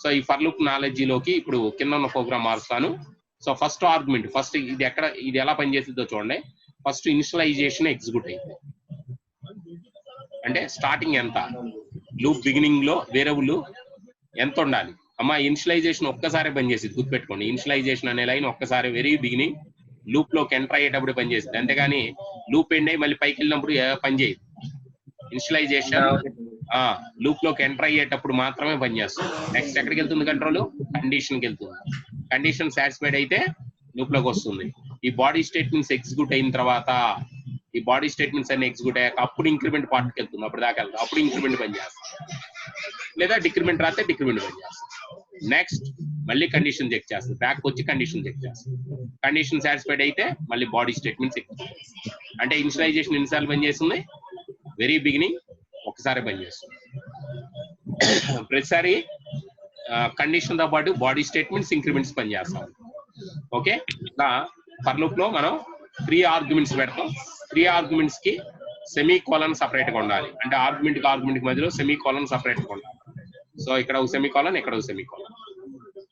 S1: సో ఈ ఫర్ లూప్ నాలెడ్జీలోకి ఇప్పుడు కింద ఉన్న ప్రోగ్రామ్ మారుస్తాను. సో ఫస్ట్ ఆర్గ్యుమెంట్, ఫస్ట్ ఇది ఎలా పనిచేస్తుందో చూడండి. ఫస్ట్ ఇనిషియలైజేషన్ ఎగ్జిక్యూట్ అయింది అంటే స్టార్టింగ్ ఎంత, లూప్ బిగినింగ్ లో వేరియబుల్ ఎంత ఉండాలి. అమ్మా ఇనిషియలైజేషన్ ఒక్కసారి పనిచేసింది, గుర్తుపెట్టుకోండి. ఇనిషియలైజేషన్ అనే లైన్ ఒక్కసారి వెరీ బిగినింగ్ లూప్ లోకి ఎంటర్ అయ్యేటప్పుడు పనిచేస్తుంది, అంతేగాని లూప్ ఎండ్ అయ్యి మళ్ళీ పైకి వెళ్ళినప్పుడు పనిచేయదు. ఇనిషియలైజేషన్ లూప్ లోకి ఎంటర్ అయ్యేటప్పుడు మాత్రమే పనిచేస్తుంది. నెక్స్ట్ ఎక్కడికి వెళ్తుంది? కంట్రోల్ కండిషన్ కి వెళ్తుంది. కండిషన్ సాటిస్ఫైడ్ అయితే లూప్ లోకి వస్తుంది. ఈ బాడీ స్టేట్మెంట్స్ ఎగ్జిక్యూట్ అయిన తర్వాత, ఈ బాడీ స్టేట్మెంట్స్ అన్ని ఎగ్జిక్యూట్ అయ్యాక అప్పుడు ఇంక్రిమెంట్ పార్ట్కి వెళ్తుంది. అప్పుడు దాకా వెళ్తుంది, అప్పుడు ఇంక్రిమెంట్ పనిచేస్తుంది. లేదా డిక్రిమెంట్ రాస్తే డిక్రిమెంట్ పనిచేస్తుంది. నెక్స్ట్ మళ్ళీ కండిషన్ చెక్ చేస్తుంది, బ్యాక్ వచ్చి కండిషన్ చెక్ చేస్తుంది. కండిషన్ సాటిస్ఫైడ్ అయితే మళ్ళీ బాడీ స్టేట్మెంట్స్ ఎగ్జిక్యూట్. అంటే ఇనిషియలైజేషన్ ఎన్నిసార్లు పనిచేస్తుంది? వెరీ బిగినింగ్ ఒకసారి పనిచేస్తుంది. ప్రతిసారి కండిషన్ తో పాటు బాడీ స్టేట్మెంట్స్ ఇంక్రిమెంట్స్ పనిచేస్తాం. ఓకే, ఇలా ఫర్ లూప్ లో మనం 3 ఆర్గ్యుమెంట్స్ పెడతాం. 3 ఆర్గ్యుమెంట్స్ కి సెమీ కోలన్ సపరేట్ గా ఉండాలి. అంటే ఆర్గ్యుమెంట్ కి ఆర్గ్యుమెంట్ కి మధ్యలో సెమీ కోలన్ సపరేట్ గా ఉండాలి. సో ఇక్కడ ఒక సెమీ కోలన్, ఇక్కడ ఒక సెమీ కోలన్.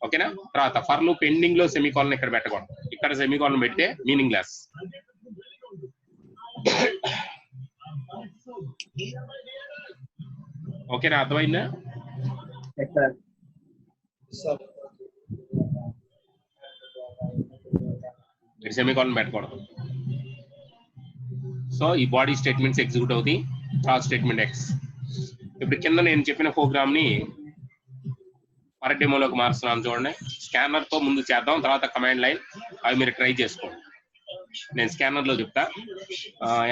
S1: ఓకేనా? తర్వాత ఫర్ లూప్ ఎండింగ్ లో సెమీ కోలన్ ఇక్కడ పెట్టకూడదు. ఇక్కడ సెమీ కోలన్ పెడితే మీనింగ్ లెస్. ఓకేనా? అర్థమైందా? సెమీ కోలన్ పెట్టకూడదు. సో ఈ బాడీ స్టేట్మెంట్స్ ఎగ్జిక్యూట్ అవుతాయి. Cross statement X. ఇప్పుడు కింద నేను చెప్పిన ప్రోగ్రామ్ ని పర్ డెమోలోకి మారుస్తున్నాను చూడండి. స్కానర్ తో ముందు చేద్దాం, తర్వాత కమాండ్ లైన్. అవి మీరు ట్రై చేసుకోండి. నేను స్కానర్ లో చెప్తా.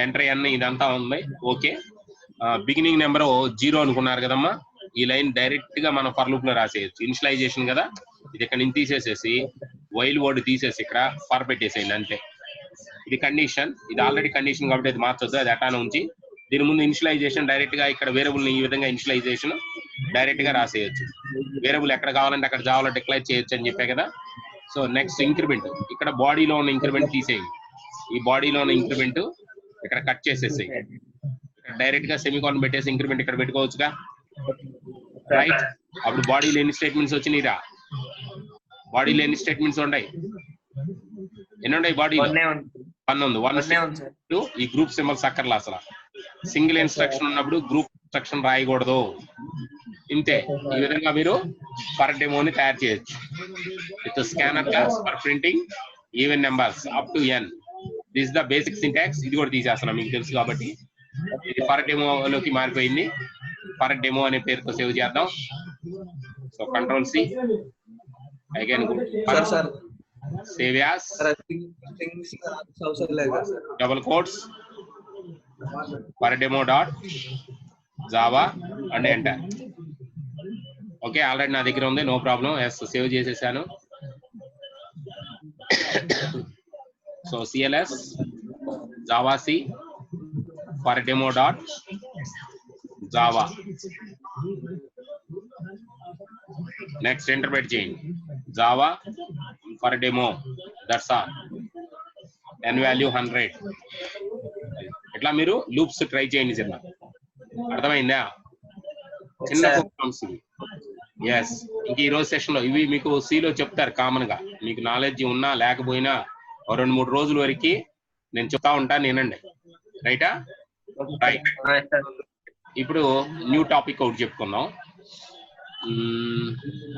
S1: ఎంటర్ ఎన్ ఇదంతా ఉంది. ఓకే, బిగినింగ్ నెంబర్ 0 అనుకున్నారు కదమ్మా. ఈ లైన్ డైరెక్ట్ గా మనం ఫర్ లూప్ లో రాసేయచ్చు. ఇనిషియలైజేషన్ కదా, ఇది ఇక్కడ నుంచి తీసేసేసి వైల్ వర్డ్ తీసేసి ఇక్కడ ఫర్ పెట్టేసేయండి అంతే. ఇది కండిషన్, ఇది ఆల్రెడీ కండిషన్ కాబట్టి అది మార్చొద్దు, అది అటానే ఉంచి దీని ముందు ఇనిషియలైజేషన్ డైరెక్ట్ గా ఇక్కడ వేరియబుల్ ని ఈ విధంగా ఇనిషియలైజేషన్ డైరెక్ట్ గా రాసేయచ్చు. వేరియబుల్ ఎక్కడ కావాలంటే అక్కడ జావాలో డిక్లేర్ చేయొచ్చు అని చెప్పే కదా. సో నెక్స్ట్ ఇంక్రిమెంట్, ఇక్కడ బాడీలో ఉన్న ఇంక్రిమెంట్ తీసేయండి. ఈ బాడీలో ఉన్న ఇంక్రిమెంట్ ఇక్కడ కట్ చేసేసేయి. ఇక్కడ డైరెక్ట్ గా సెమీకోలన్ పెట్టేసి ఇంక్రిమెంట్ ఇక్కడ పెట్టుకోవచ్చుగా, రైట్? అప్పుడు బాడీలో ఎన్ని స్టేట్మెంట్స్ వచ్చినాయిరా? బాడీలో ఎన్ని స్టేట్మెంట్స్ ఉన్నాయి? ఎన్ని ఉన్నాయి బాడీలో? 1 ఉంది. 1 ఈ గ్రూప్ సింబల్స్ అక్కర్లా అసలు. సింగిల్ ఇన్స్ట్రక్షన్ ఉన్నప్పుడు గ్రూప్ ఇన్స్ట్రక్షన్ రాయకూడదు. ఇంతే. ఈ విధంగా మీరు ఫర్ డెమోని తయారు చేయొచ్చు. With scanner class for printing even numbers up to n. This the basic syntax. ఇది కూడా తీసేస్తున్నాం, మీకు తెలుసు కాబట్టి. ఇది ఫర్ డెమోలోకి మారిపోయింది. ఫర్ డెమో అనే పేరుతో సేవ్ చేద్దాం. So control C again save as double quotes for demo dot Java and enter. Okay, already నా దగ్గర ఉంది, నో ప్రాబ్లం. ఎస్, సేవ్ చేసేసాను. So CLS Java C for demo dot Java. Next enter పెట్టి చేయండి. Java for demo, that's all. n value 100. ఇట్లా మీరు loops try చేయండి. చిన్న అర్థమైందా? చిన్న ప్రోగ్రామ్స్ ఇవి. ఎస్, ఇంక ఈ రోజు సెషన్ లో ఇవి మీకు C లో చెప్తారు కామన్ గా. మీకు నాలెడ్జ్ ఉన్నా లేకపోయినా 2-3 రోజుల వరకు నేను చెప్తా ఉంటాను, నేనండి. రైటా? రైట్. ఇప్పుడు న్యూ టాపిక్ ఒకటి చెప్పుకుందాం.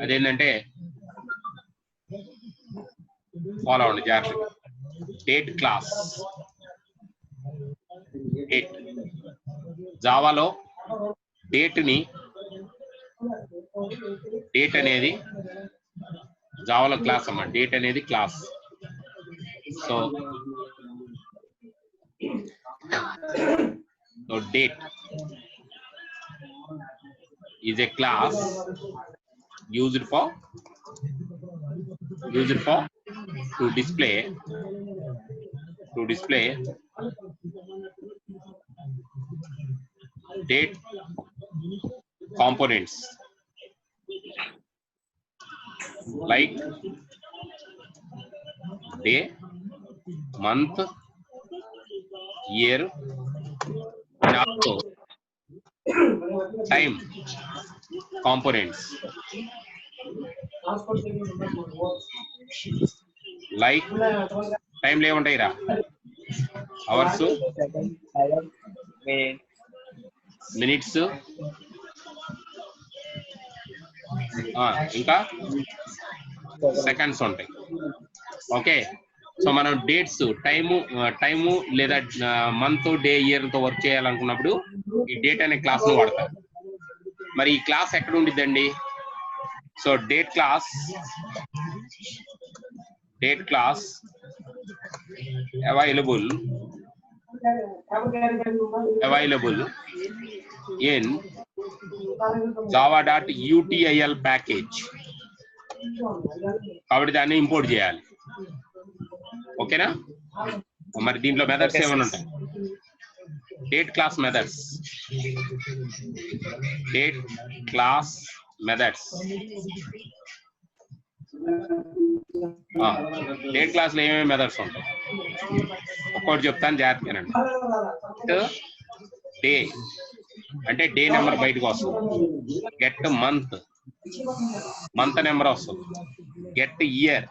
S1: అదేంటంటే ఫాలో అవ్వండి జాగ్రత్తగా. Date class. డేట్ జావాలో డేట్ అనేది జావాలో క్లాస్ అమ్మా. డేట్ అనేది class. So date is a class used for to display date components like day, month, year, and also time components like time le untaira hours, minutes, ఇంకా seconds ఉంటాయి. Okay, so మనం dates time లేదా month, day, year తో work చేయాలనుకున్నప్పుడు ఈ date అనే class ను వాడతారు. మరి ఈ క్లాస్ ఎక్కడ ఉండిద్దండి? So date class available in java.util package. కాబట్టి దాన్ని ఇంపోర్ట్ చేయాలి. ఓకేనా? మరి దీంట్లో మెథడ్స్ ఏమైనా ఉంటాయి? Date class methods, date class methods. Date class లో ఏమేమి మెథడ్స్ ఉంటాయి ఒక్కొక్కటి చెప్తాను, జాగ్రత్తగానండి. డే అంటే డే నెంబర్ బయటకు వస్తుంది. గెట్ మంత్, మంత్ నెంబర్ వస్తుంది. Get year,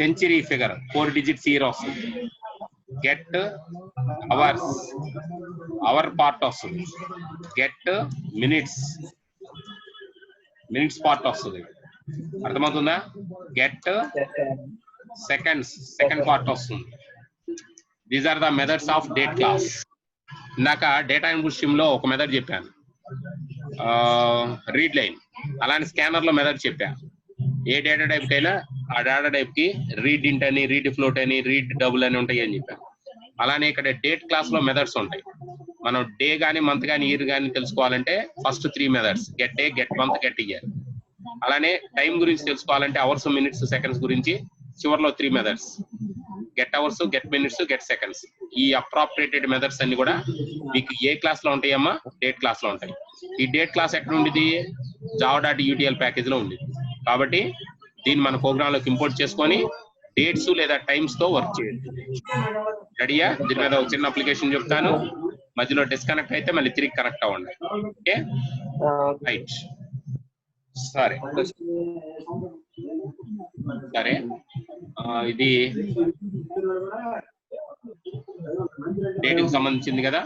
S1: century figure 4 digits year వస్తుంది. గెట్ అవర్స్, అవర్ పార్ట్ వస్తుంది. గెట్ మినిట్స్, మినిట్స్ పార్ట్ వస్తుంది. అర్థమవుతుందా? గెట్ సెకండ్స్, సెకండ్ పార్ట్ వస్తుంది. These are the methods of date class. ఇందాక data input stream లో ఒక method చెప్పాను, రీడ్ లైన్. అలానే స్కానర్ లో మెథడ్ చెప్పాను. ఏ డేటా టైప్ కైనా ఆ డేటా టైప్ కి రీడ్ ఇంట్ అని, రీడ్ ఫ్లోట్ అని, రీడ్ డబుల్ అని ఉంటాయి అని చెప్పాను. అలానే ఇక్కడ డేట్ క్లాస్ లో మెథడ్స్ ఉంటాయి. మనం డే గానీ, మంత్ గానీ, ఇయర్ గానీ తెలుసుకోవాలంటే first 3 methods: get day, get month, get year. అలానే టైం గురించి తెలుసుకోవాలంటే అవర్స్, మినిట్స్, సెకండ్స్ గురించి చివరిలో 3 methods: get hours, get minutes, get seconds. ఈ అప్రాప్రియేటెడ్ మెథడ్స్ అన్ని కూడా మీకు ఏ క్లాస్ లో ఉంటాయమ్మా? డేట్ క్లాస్ లో ఉంటాయి. ఈ డేట్ క్లాస్ ఎక్కడ ఉండేది? java.utl ప్యాకేజ్ లో ఉంది. కాబట్టి దీన్ని మన ప్రోగ్రామ్ లోకి ఇంపోర్ట్ చేసుకొని డేట్స్ లేదా టైమ్స్ తో వర్క్ చేయండి. రెడీయా? దీని మీద ఒక చిన్న అప్లికేషన్ చెప్తాను, మధ్యలో డిస్కనెక్ట్ అయితే మళ్ళీ తిరిగి కనెక్ట్ అవ్వండి. Okay, right. సరే సరే, ఇది డేట్ కి సంబంధించింది కదా.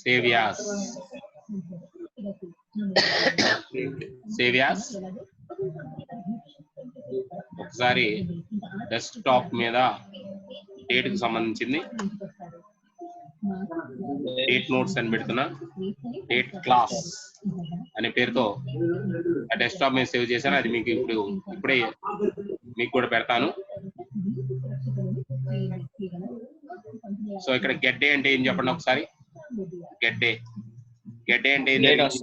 S1: Save as, save as. ఒకసారి డెస్క్టాప్ మీద డేట్ కి సంబంధించింది డేట్ నోట్స్ అని పెడుతున్నా. డేట్ క్లాస్ అనే పేరుతో ఆ డెస్క్టాప్ మీద సేవ్ చేశాను. అది మీకు ఇప్పుడే మీకు కూడా పెడతాను. సో ఇక్కడ గెట్ డే అంటే ఏం చెప్పండి ఒకసారి. గెట్ డే, గెట్ డే అంటే returns.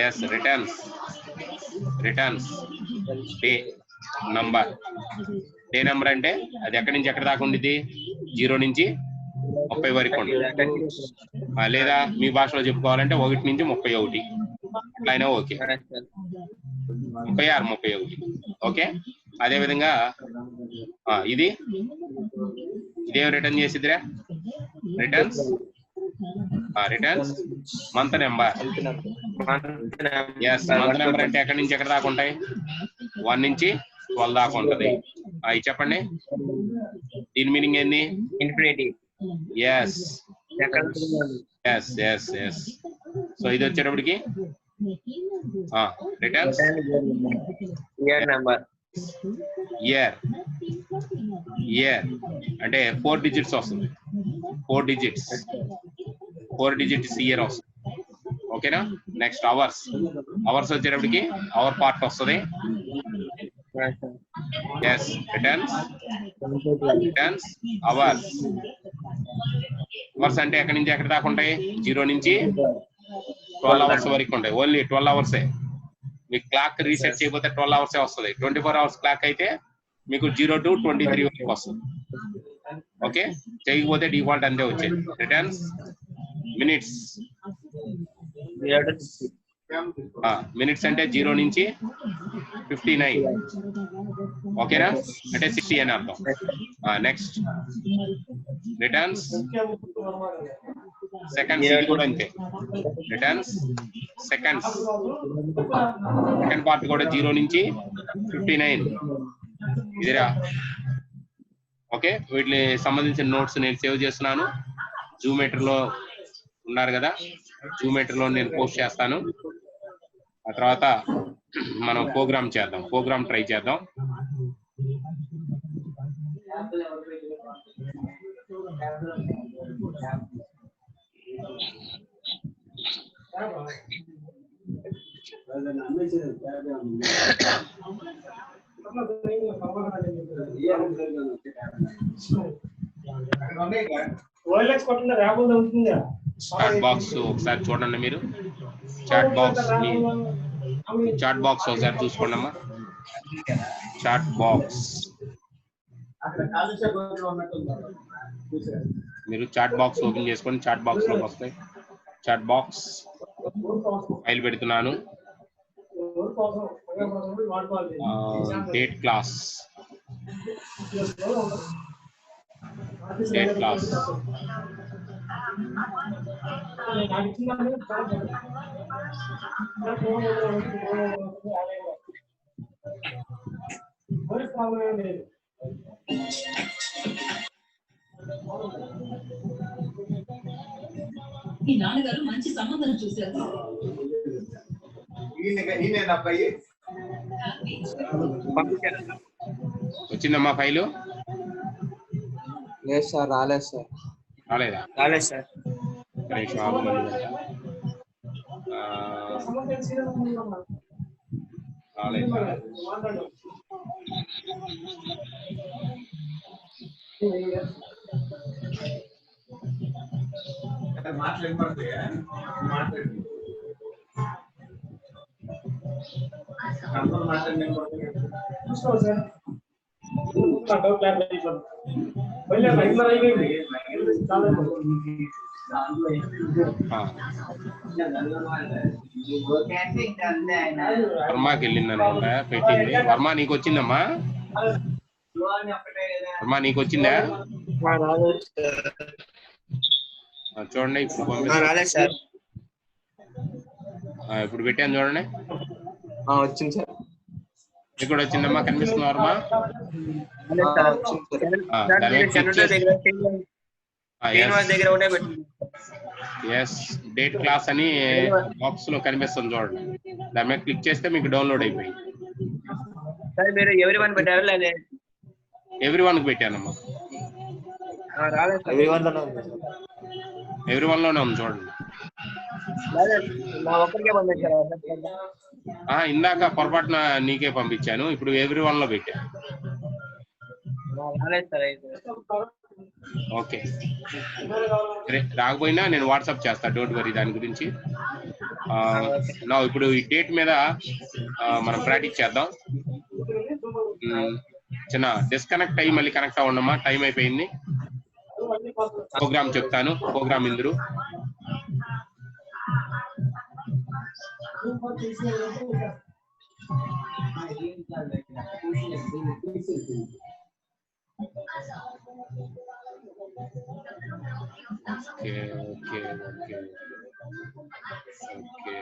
S1: Yes, returns, returns day number. Day number అంటే అది ఎక్కడి నుంచి ఎక్కడి దాకా ఉండిద్ది? 0 నుంచి 30 వరకు ఉంటుంది. లేదా మీ భాషలో చెప్పుకోవాలంటే 1 నుంచి 31 అట్లా అయినా ఓకే. 36, 31. ఓకే. అదే విధంగా ఇది ఇదేం రిటర్న్ చేసిద్దిరా? Returns, returns month number. Yes, month number అంటే ఎక్కడి నుంచి ఎక్కడ దాకా ఉంటాయి? 1 నుంచి 12 దాకా ఉంటది. ఇది చెప్పండి, దీని మీనింగ్ ఏంది?
S2: Infinity.
S1: Yes yes yes yes. So ఇది వచ్చేటప్పటికి returns
S2: year number.
S1: Year, year అంటే 4 digits వస్తుంది. 4 digits, 4 digits ఇయర్ వస్తుంది. ఓకేనా? నెక్స్ట్ అవర్స్, అవర్స్ వచ్చేటప్పటికి అవర్ పార్ట్ వస్తుంది. Yes, returns, returns hours. Hours అంటే ఎక్కడి నుంచి ఎక్కడి దాకా ఉంటాయి? 0 నుంచి 12 అవర్స్ వరకు ఉంటాయి. ఓన్లీ 12 అవర్సే. మీకు క్లాక్ రీసెట్ చేయకపోతే 12 అవర్సే వస్తుంది. 24 అవర్స్ క్లాక్ అయితే మీకు 0 to 23 వరకు వస్తుంది. ఓకే, చేయకపోతే డిఫాల్ట్ అంతే వచ్చేది. రిటర్న్స్ మినిట్స్, మినిట్స్ అంటే 0 నుంచి 59. ఓకేనా? అంటే 60 అని అర్థం. నెక్స్ట్ రిటర్న్స్ సెకండ్స్, ఇది కూడా అంతే. రిటర్న్స్ సెకండ్స్, సెకండ్ పార్ట్ కూడా 0 నుంచి 59 ఇదిరా. ఓకే, వీటికి సంబంధించిన నోట్స్ నేను సేవ్ చేస్తున్నాను. జూమేటర్ లో ఉన్నారు కదా, జూమేటర్ లో నేను పోస్ట్ చేస్తాను. ఆ తర్వాత మనం ప్రోగ్రామ్ చేద్దాం, ప్రోగ్రామ్ ట్రై చేద్దాం.
S3: OLX కొట్టిన ర్యాబ్ అవుతుందా?
S1: చాట్ బాక్స్ ఒకసారి చూడండి మీరు. చాట్ బాక్స్ ఒకసారి చూసుకోండి అమ్మా. చాట్ బాక్స్ మీరు చాట్ బాక్స్ ఓపెన్ చేసుకోండి. చాట్ బాక్స్ లోకి వస్తాయి. చాట్ బాక్స్ ఫైల్ పెడుతున్నాను. డేట్ క్లాస్
S3: ఈ నాన్నగారు మంచి సంబంధం చూశారు.
S1: వచ్చిందమ్మా ఫైలు?
S4: లేదు సార్, రాలేదు సార్.
S1: రాలేదా?
S2: రాలేదు సార్.
S1: రాలేదా? వర్మకి వెళ్ళింది అనుకుంటా, పెట్టింది. వర్మ నీకు వచ్చిందమ్మా? వర్మ నీకు వచ్చిందా? చూడండి ఇప్పుడు
S2: రాలేదు సార్.
S1: ఇప్పుడు పెట్టాను చూడండి.
S4: వచ్చింది సార్.
S1: మీకు కూడా వచ్చిందమ్మా? కనిపిస్తుంది వర్మ? ఎస్, డేట్ క్లాస్ అని బాక్స్ లో కనిపిస్తుంది చూడండి. దాని మీద క్లిక్ చేస్తే మీకు డౌన్లోడ్ అయిపోయింది.
S2: మీరు ఎవరి పెట్టారు? లేదా
S1: ఎవ్రీ వన్ కి పెట్టానమ్మా. ఎవ్రీ వన్ లోనే ఉంది చూడండి. ఇందాక పొరపాటున నీకే పంపించాను, ఇప్పుడు ఎవ్రీ వన్ లో పెట్టాను. ఓకే, రాకపోయినా నేను వాట్సాప్ చేస్తా, డోంట్ వరీ దాని గురించి. నా ఇప్పుడు ఈ డేట్ మీద మనం ప్రాక్టీస్ చేద్దాం. చిన్న డిస్కనెక్ట్ అయ్యి మళ్ళీ కనెక్ట్ అవ్వండమ్మా, టైం అయిపోయింది. ప్రోగ్రామ్ చెప్తాను, ప్రోగ్రామ్ ఇందురు. Okay okay okay okay.